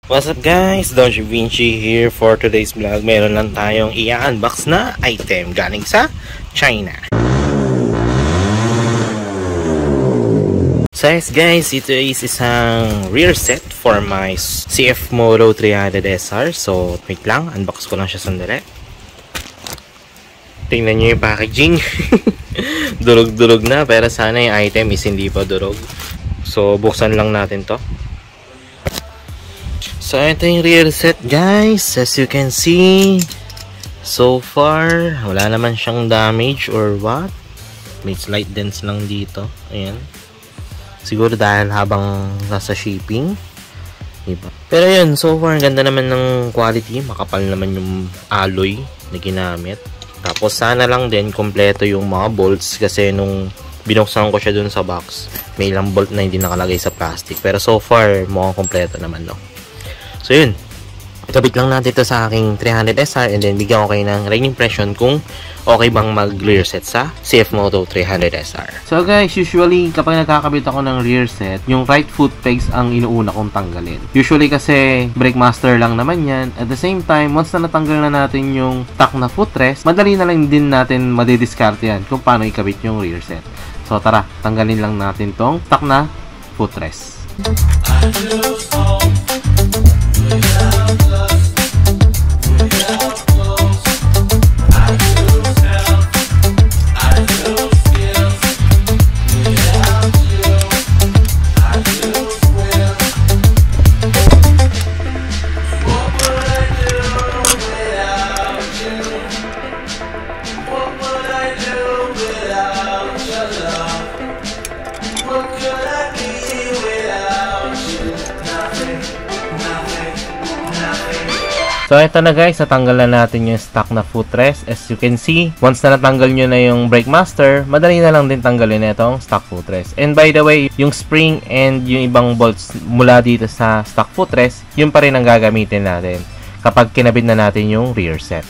What's up guys? Don Vinci here for today's vlog. Meron lang tayong i-unbox na item galing sa China. So yes guys, ito is isang rear set for my CF Moto 300 SR. So wait lang, unbox ko lang siya sandali. Tingnan nyo yung packaging. Durog-durog na, pero sana yung item is hindi pa durog. So buksan lang natin to. So ito yung rear set guys, as you can see. So far wala naman siyang damage or what. May slight dents lang dito. Ayan. Siguro dahil habang nasa shipping, diba? Pero yun, so far ganda naman ng quality. Makapal naman yung alloy na ginamit. Tapos sana lang din kompleto yung mga bolts, kasi nung binuksan ko siya dun sa box, may ilang bolt na hindi nakalagay sa plastic. Pero so far mukhang kompleto naman, no? So yun, ikabit lang natin ito sa aking 300 SR and then bigyan ko kayo ng rain impression kung okay bang mag rear set sa CF Moto 300 SR. So guys, usually kapag nagkakabit ako ng rear set, yung right foot pegs ang inuuna kong tanggalin. Usually kasi brake master lang naman yan. At the same time, once na natanggal na natin yung stock na footrest, madali na lang din natin madidiscard yan kung paano ikabit yung rear set. So tara, tanggalin lang natin tong stock na footrest. So ito na guys, natanggal na natin yung stock na footrest. As you can see, once na natanggal nyo na yung brake master, madali na lang din tanggalin itong stock footrest. And by the way, yung spring and yung ibang bolts mula dito sa stock footrest, yun pa rin ang gagamitin natin kapag kinabit na natin yung rear set.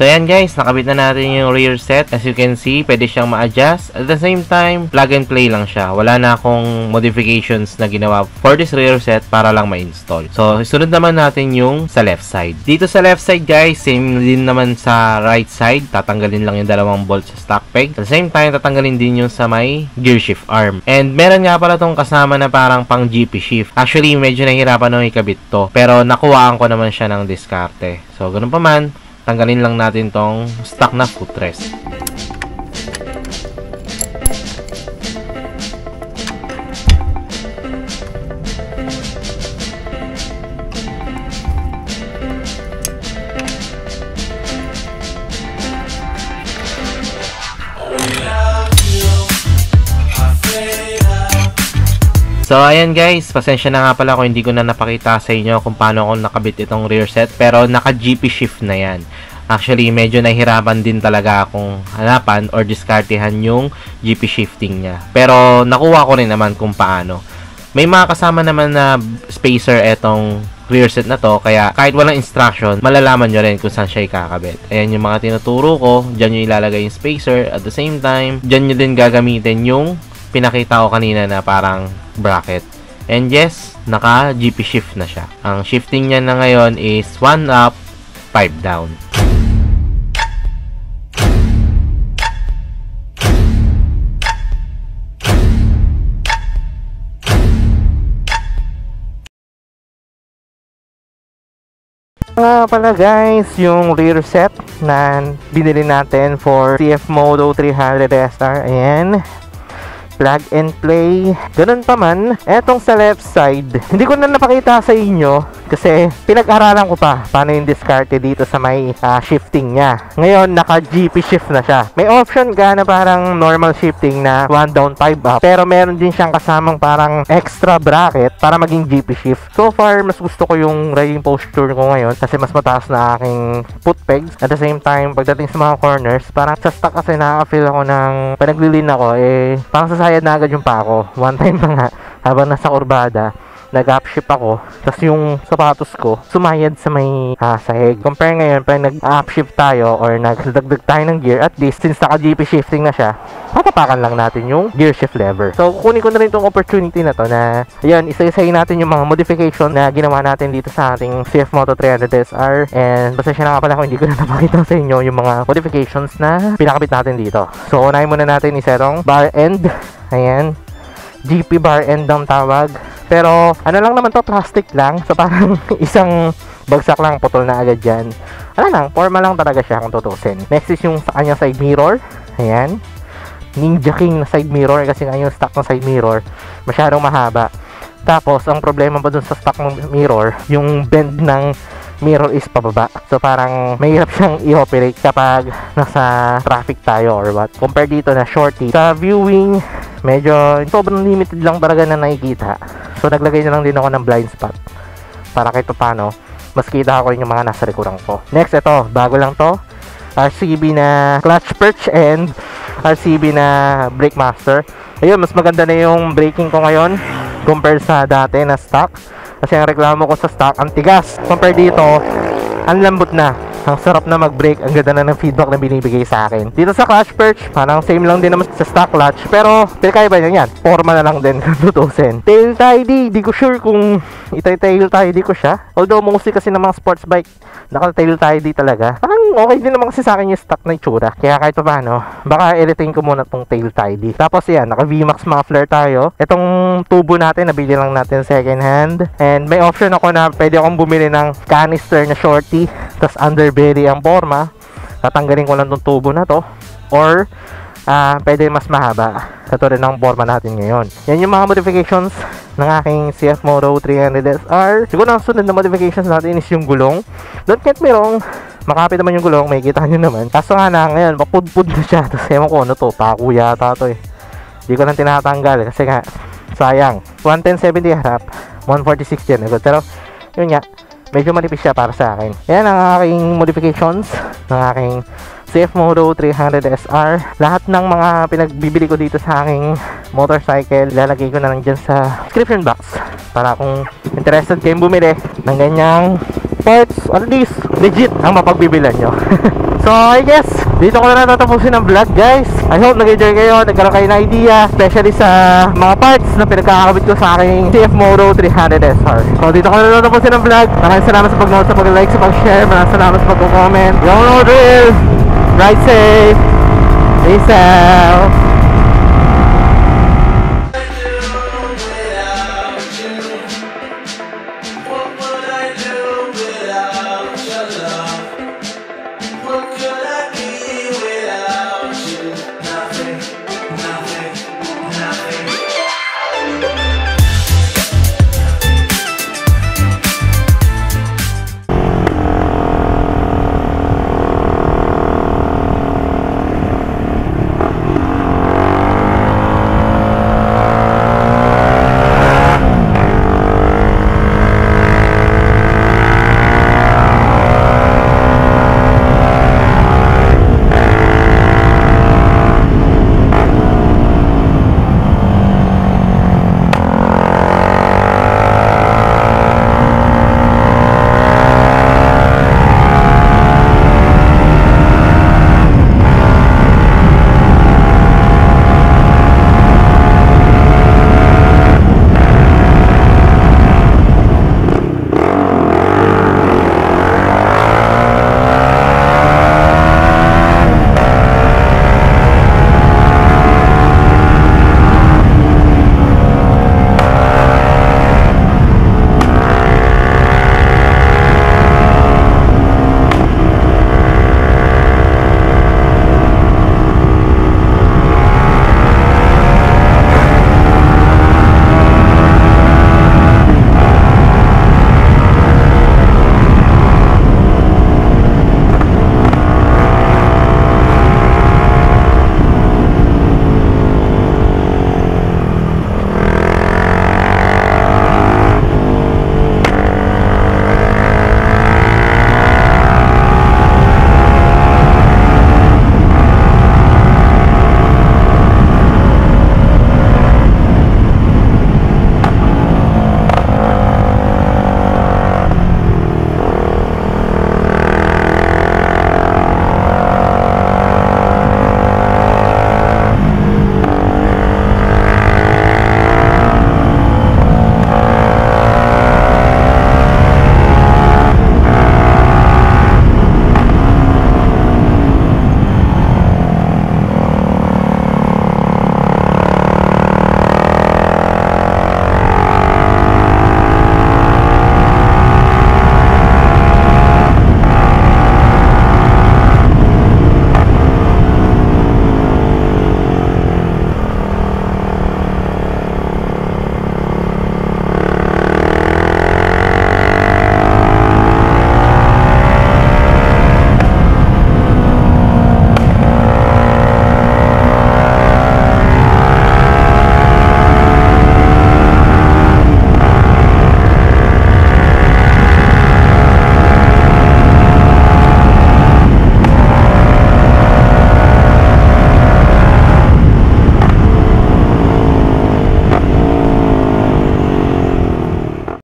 So yan guys, nakabit na natin yung rear set. As you can see, pwede siyang ma-adjust. At the same time, plug and play lang siya. Wala na akong modifications na ginawa for this rear set para lang ma-install. So, sunod naman natin yung sa left side. Dito sa left side guys, same din naman sa right side. Tatanggalin lang yung dalawang bolts sa stock peg. At the same time, tatanggalin din yung sa may gear shift arm. And meron nga pala tong kasama na parang pang GP shift. Actually, medyo nahihirapan nung ikabit to. Pero nakuhaan ko naman siya ng diskarte. So, ganun pa man, tanggalin lang natin tong stock na footrest. So ayan guys, pasensya na nga pala kung hindi ko na napakita sa inyo kung paano ako nakabit itong rear set, pero naka GP shift na yan. Actually medyo nahirapan din talaga akong hanapan or diskartehan yung GP shifting niya, pero nakuha ko rin naman kung paano. May mga kasama naman na spacer etong rear set na to, kaya kahit walang instruction, malalaman nyo rin kung saan siya ikakabit. Ayan yung mga tinuturo ko, dyan nyo ilalagay yung spacer. At the same time, dyan nyo din gagamitin yung pinakita ko kanina na parang bracket. And yes, naka GP shift na siya. Ang shifting niya na ngayon is 1 up, 5 down. Nga pala guys, yung rear set na binili natin for CF Moto 300 SR. Ayan, plug and play. Ganun pa man, etong sa left side, hindi ko na napakita sa inyo Kasi pinag-aralan ko pa paano yung diskarte dito sa may shifting niya. Ngayon, naka GP shift na siya. May option ka na parang normal shifting na 1 down 5 up. Pero meron din siyang kasamang parang extra bracket para maging GP shift. So far, mas gusto ko yung riding posture ko ngayon kasi mas mataas na aking foot pegs. At the same time, pagdating sa mga corners, parang sa stock kasi nakaka-feel ako ng panaglilin ako, parang sasayad na agad yung pa ako. One time pa nga, habang nasa kurbada, nag-upshift ako, tapos yung sapatos ko sumayad sa may sahig. Compare ngayon, pag nag-upshift tayo or nagdagdag tayo ng gear, at least since naka-GP shifting na siya, patapakan lang natin yung gear shift lever. So kunin ko na rin itong opportunity na to na ayan, isa-isayin natin yung mga modification na ginawa natin dito sa ating CF Moto 300 SR. And pasensya na nga pala kung hindi ko na napakita sa inyo yung mga modifications na pinakabit natin dito. So unahin muna natin isetong bar end. Ayan, GP bar end ang tawag. Pero ano lang naman to, plastic lang. So parang isang bagsak lang, putol na agad yan. Ano lang, forma lang talaga siya kung tutusin. Next is yung sa kanyang side mirror. Ayan, Ninja King na side mirror, kasi nga yung stock ng side mirror masyadong mahaba. Tapos ang problema pa dun sa stock ng mirror, yung bend ng mirror is pababa. So parang mahirap siyang i-operate kapag nasa traffic tayo or what. Compare dito na shorty, sa viewing medyo sobrang limited lang talaga na nakikita. So naglagay na lang din ako ng blind spot para kahit paano mas kita ako yung mga nasa likuran ko. Next, ito, bago lang to, RCB na clutch perch and RCB na brake master. Ayun, mas maganda na yung braking ko ngayon compare sa dati na stock. Kasi ang reklamo ko sa stock, ang tigas. Compare dito, ang lambot na. Ang sarap na mag-brake. Ang ganda na ng feedback na binibigay sa akin. Dito sa clutch perch, parang same lang din naman sa stock clutch. Pero, pinakaiba niya yan. Forma na lang din kung tutusin. Tail tidy, di ko sure kung tail tidy ko siya. Although, mostly kasi ng mga sports bike, naka-tail tidy talaga. Parang okay din naman kasi sa akin yung stock na itsura. Kaya kahit pa paano, baka i-retain ko muna tong tail tidy. Tapos yan, naka VMAX muffler tayo. Itong tubo natin, nabili lang natin second hand. And may option ako na pwede akong bumili ng canister na shorty, tas underbelly ang forma. Tatanggalin ko lang tong tubo na to. Or, pwede mas mahaba. Katulad ng forma natin ngayon. Yan yung mga modifications ng aking CF Moto 300 SR. Siguro ang sunod na modifications natin is yung gulong. Don't get me wrong, makapit naman yung gulong, may kita nyo naman. Kaso nga na, ngayon, mapudpud na siya. Tapos ewan ko, ano to, paku yata to Hindi ko lang tinatanggal kasi nga, sayang. 110/70 harap, 146 yan. Pero, yun nga, medyo manipis siya para sa akin. Yan ang aking modifications ng aking CF Moto 300 SR. Lahat ng mga pinagbibili ko dito sa aking motorcycle, lalagay ko na lang dyan sa description box para kung interested kayong bumili ng ganyang parts, at least legit ang mapagbibilan nyo. So I guess dito ko na natatapusin ang vlog, guys. I hope nag-enjoy kayo, nagkaroon kayo ng idea, especially sa mga parts na pinagkakabit ko sa aking CF Moto 300 SR. So dito ko na natatapusin ang vlog. Maraming salamat sa pag-note, sa pag-like, sa pag-share. Maraming salamat sa pag-comment. Yung no drill, ride safe, peace out.